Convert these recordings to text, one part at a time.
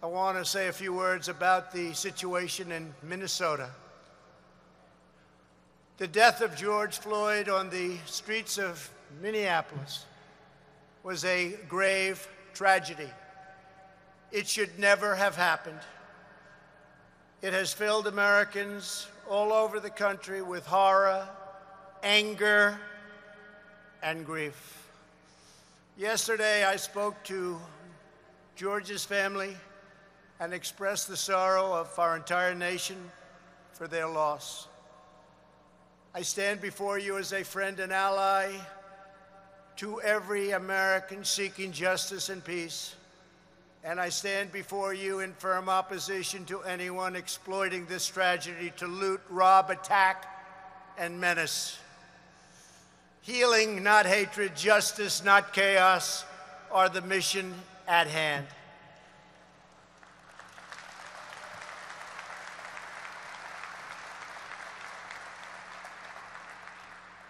I want to say a few words about the situation in Minnesota. The death of George Floyd on the streets of Minneapolis was a grave tragedy. It should never have happened. It has filled Americans all over the country with horror, anger, and grief. Yesterday, I spoke to George's family and expressed the sorrow of our entire nation for their loss. I stand before you as a friend and ally to every American seeking justice and peace, and I stand before you in firm opposition to anyone exploiting this tragedy to loot, rob, attack, and menace. Healing, not hatred, justice, not chaos, are the mission at hand.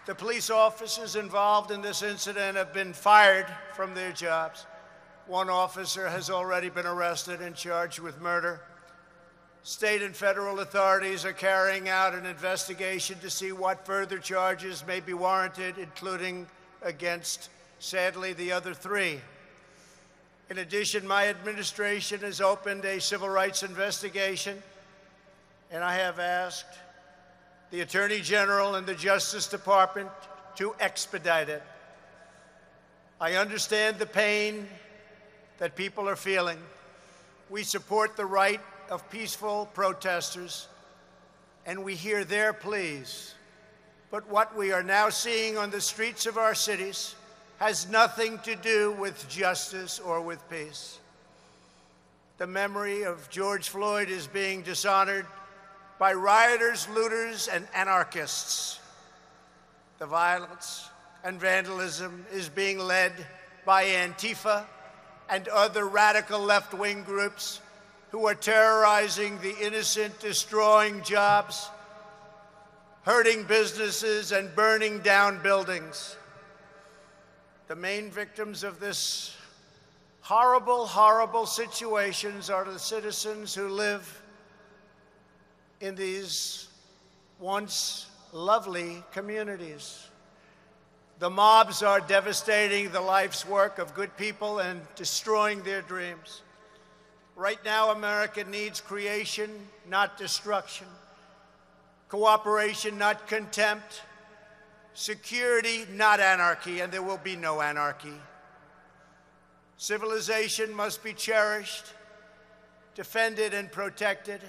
The police officers involved in this incident have been fired from their jobs. One officer has already been arrested and charged with murder. State and federal authorities are carrying out an investigation to see what further charges may be warranted, including against, sadly, the other three. In addition, my administration has opened a civil rights investigation, and I have asked the Attorney General and the Justice Department to expedite it. I understand the pain that people are feeling. We support the right of peaceful protesters, and we hear their pleas. But what we are now seeing on the streets of our cities has nothing to do with justice or with peace. The memory of George Floyd is being dishonored by rioters, looters, and anarchists. The violence and vandalism is being led by Antifa and other radical left-wing groups who are terrorizing the innocent, destroying jobs, hurting businesses, and burning down buildings. The main victims of this horrible, horrible situations are the citizens who live in these once lovely communities. The mobs are devastating the life's work of good people and destroying their dreams. Right now, America needs creation, not destruction. Cooperation, not contempt. Security, not anarchy, and there will be no anarchy. Civilization must be cherished, defended, and protected.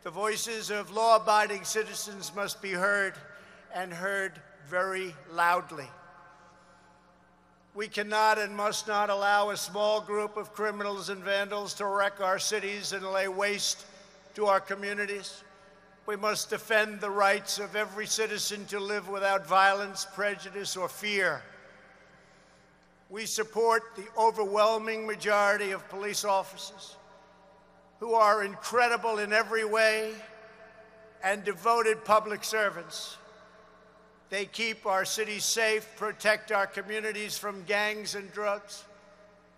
The voices of law-abiding citizens must be heard, and heard very loudly. We cannot and must not allow a small group of criminals and vandals to wreck our cities and lay waste to our communities. We must defend the rights of every citizen to live without violence, prejudice, or fear. We support the overwhelming majority of police officers who are incredible in every way and devoted public servants. They keep our cities safe, protect our communities from gangs and drugs,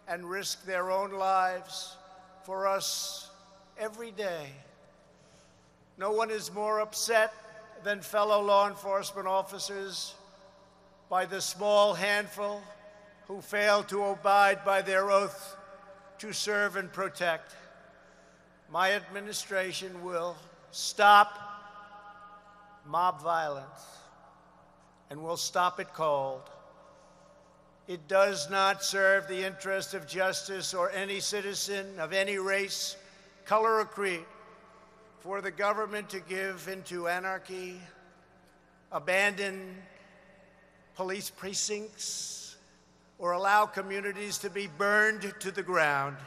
and risk their own lives for us every day. No one is more upset than fellow law enforcement officers by the small handful who fail to abide by their oath to serve and protect. My administration will stop mob violence, and will stop it cold. It does not serve the interest of justice or any citizen of any race, color, or creed for the government to give into anarchy, abandon police precincts, or allow communities to be burned to the ground.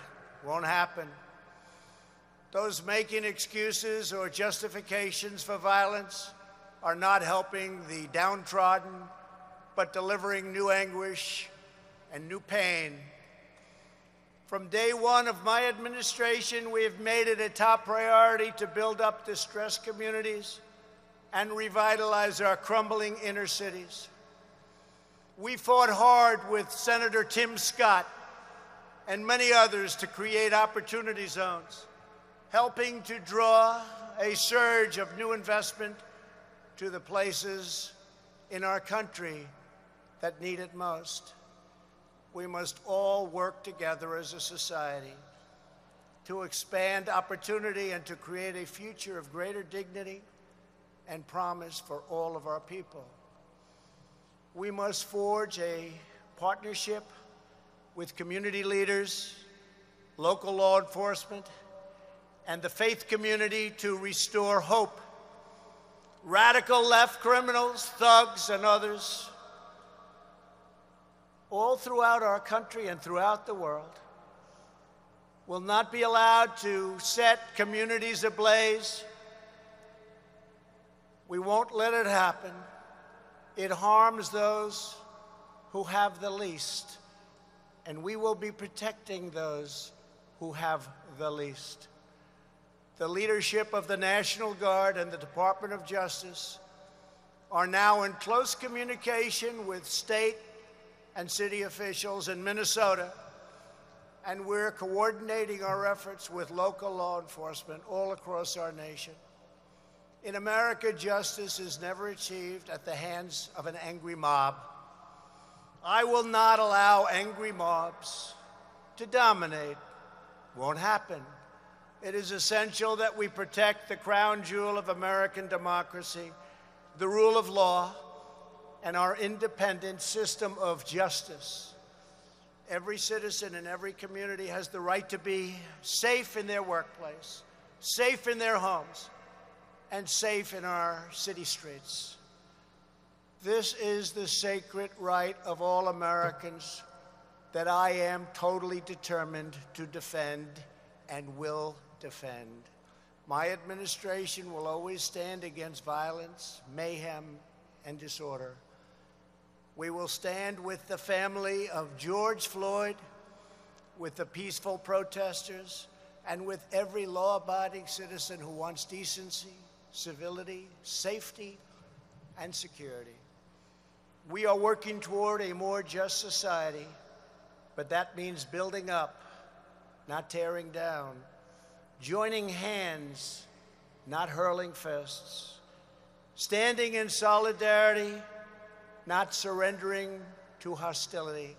Won't happen. Those making excuses or justifications for violence are not helping the downtrodden, but delivering new anguish and new pain. From day one of my administration, we have made it a top priority to build up distressed communities and revitalize our crumbling inner cities. We fought hard with Senator Tim Scott and many others to create opportunity zones, helping to draw a surge of new investment to the places in our country that need it most. We must all work together as a society to expand opportunity and to create a future of greater dignity and promise for all of our people. We must forge a partnership with community leaders, local law enforcement, and the faith community to restore hope. Radical left criminals, thugs, and others, all throughout our country and throughout the world, will not be allowed to set communities ablaze. We won't let it happen. It harms those who have the least, and we will be protecting those who have the least. The leadership of the National Guard and the Department of Justice are now in close communication with state and city officials in Minnesota, and we're coordinating our efforts with local law enforcement all across our nation. In America, justice is never achieved at the hands of an angry mob. I will not allow angry mobs to dominate. Won't happen. It is essential that we protect the crown jewel of American democracy, the rule of law, and our independent system of justice. Every citizen in every community has the right to be safe in their workplace, safe in their homes, and safe in our city streets. This is the sacred right of all Americans that I am totally determined to defend and will defend. My administration will always stand against violence, mayhem, and disorder. We will stand with the family of George Floyd, with the peaceful protesters, and with every law-abiding citizen who wants decency, civility, safety, and security. We are working toward a more just society, but that means building up, not tearing down, joining hands, not hurling fists, standing in solidarity, not surrendering to hostility.